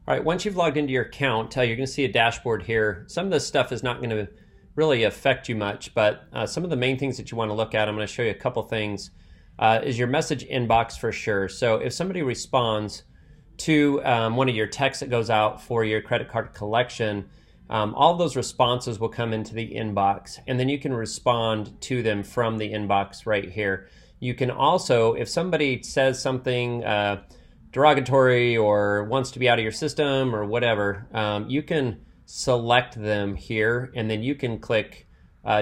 All right, once you've logged into your account, you're going to see a dashboard here. Some of this stuff is not going to really affect you much, but some of the main things that you want to look at, I'm going to show you a couple things, is your message inbox for sure. So if somebody responds to one of your texts that goes out for your credit card collection, all of those responses will come into the inbox, and then you can respond to them from the inbox right here. You can also, if somebody says something derogatory or wants to be out of your system or whatever, you can select them here, and then you can click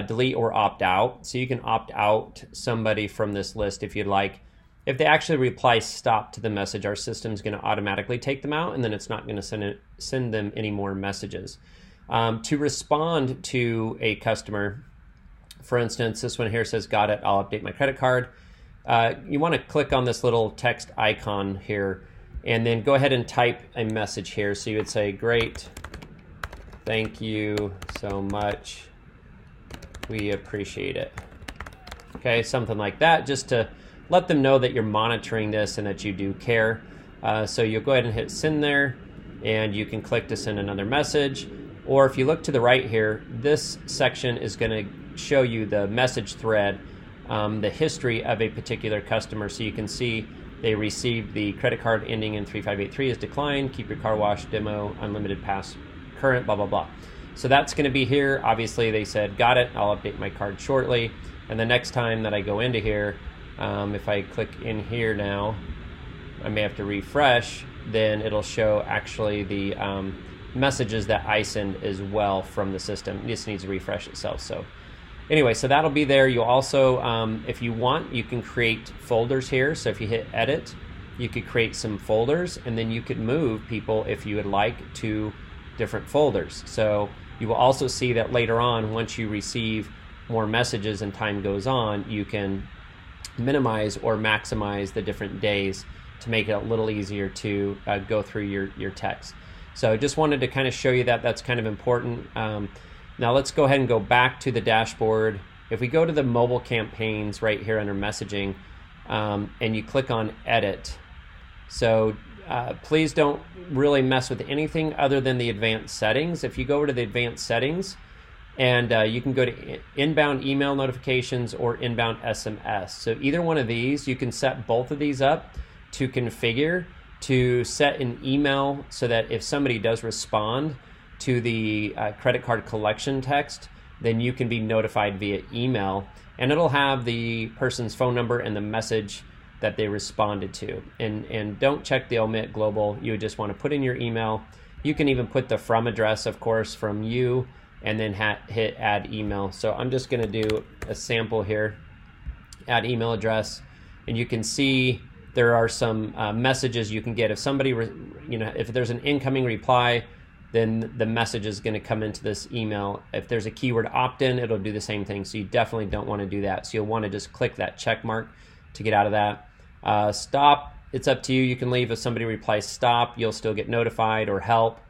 delete or opt out. So you can opt out somebody from this list if you'd like. If they actually reply stop to the message, our system's going to automatically take them out, and then it's not going to send them any more messages. To respond to a customer, for instance, this one here says, got it, I'll update my credit card. You want to click on this little text icon here and then go ahead and type a message here. So you would say, great, thank you so much, we appreciate it. Okay, something like that, just to let them know that you're monitoring this and that you do care. So you'll go ahead and hit send there, and you can click to send another message. Or if you look to the right here, this section is going to show you the message thread, the history of a particular customer. So you can see they received the credit card ending in 3583 is declined, keep your car wash, demo, unlimited pass, current, blah, blah, blah. So that's going to be here. Obviously they said, got it, I'll update my card shortly. And the next time that I go into here, if I click in here now, I may have to refresh, then it'll show actually the messages that I send as well from the system. It just needs to refresh itself. So anyway, so that'll be there. You'll also, if you want, you can create folders here. So if you hit edit, you could create some folders, and then you could move people, if you would like, to different folders. So you will also see that later on, once you receive more messages and time goes on, you can minimize or maximize the different days to make it a little easier to go through your text. So just wanted to kind of show you that. That's kind of important. Now let's go ahead and go back to the dashboard. If we go to the mobile campaigns right here under messaging, and you click on edit, so please don't really mess with anything other than the advanced settings. If you go over to the advanced settings, and you can go to inbound email notifications or inbound SMS. So either one of these, you can set both of these up to configure to set an email so that if somebody does respond to the credit card collection text, then you can be notified via email, and it'll have the person's phone number and the message that they responded to. And don't check the omit global. You just want to put in your email. You can even put the from address, of course, from you, and then hit add email. So I'm just going to do a sample here, add email address, and you can see there are some messages you can get. If somebody, if there's an incoming reply, then the message is going to come into this email. If there's a keyword opt-in, it'll do the same thing. So you definitely don't want to do that. So you'll want to just click that check mark to get out of that. Stop, it's up to you. You can leave if somebody replies stop, you'll still get notified, or help.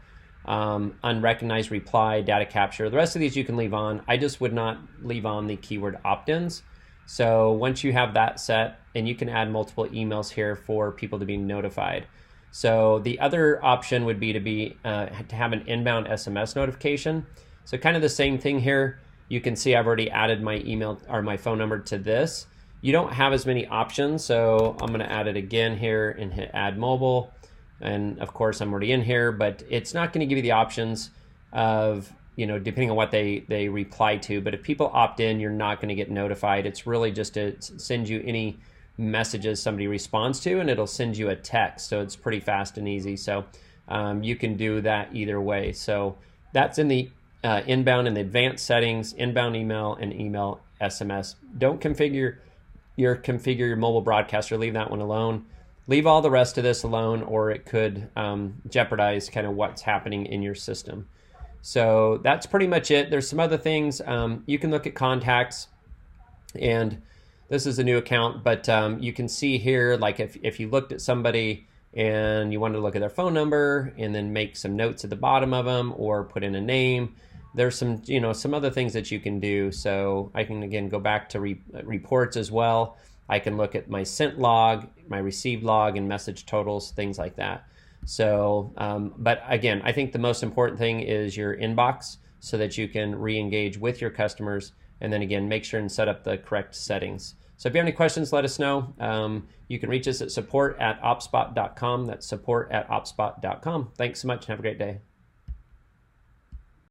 Unrecognized reply, data capture. The rest of these you can leave on. I just would not leave on the keyword opt-ins. So once you have that set, and you can add multiple emails here for people to be notified. So the other option would be to have an inbound SMS notification. So kind of the same thing here. You can see I've already added my email or my phone number to this. You don't have as many options, so I'm going to add it again here and hit add mobile. And of course I'm already in here, but it's not going to give you the options of, depending on what they reply to. But if people opt in, you're not going to get notified. It's really just to send you any messages somebody responds to, and it'll send you a text. So it's pretty fast and easy. So you can do that either way. So that's in the inbound and the advanced settings, inbound email and email SMS. Don't configure your mobile broadcaster. Leave that one alone. Leave all the rest of this alone, or it could jeopardize kind of what's happening in your system. So that's pretty much it. There's some other things. You can look at contacts, and this is a new account, but you can see here, like if you looked at somebody and you wanted to look at their phone number and then make some notes at the bottom of them or put in a name, there's some, some other things that you can do. So I can, again, go back to reports as well. I can look at my sent log, my received log, and message totals, things like that. So, but again, I think the most important thing is your inbox so that you can re-engage with your customers. And then again, make sure and set up the correct settings. So if you have any questions, let us know. You can reach us at support@optspot.com. That's support@optspot.com. Thanks so much and have a great day.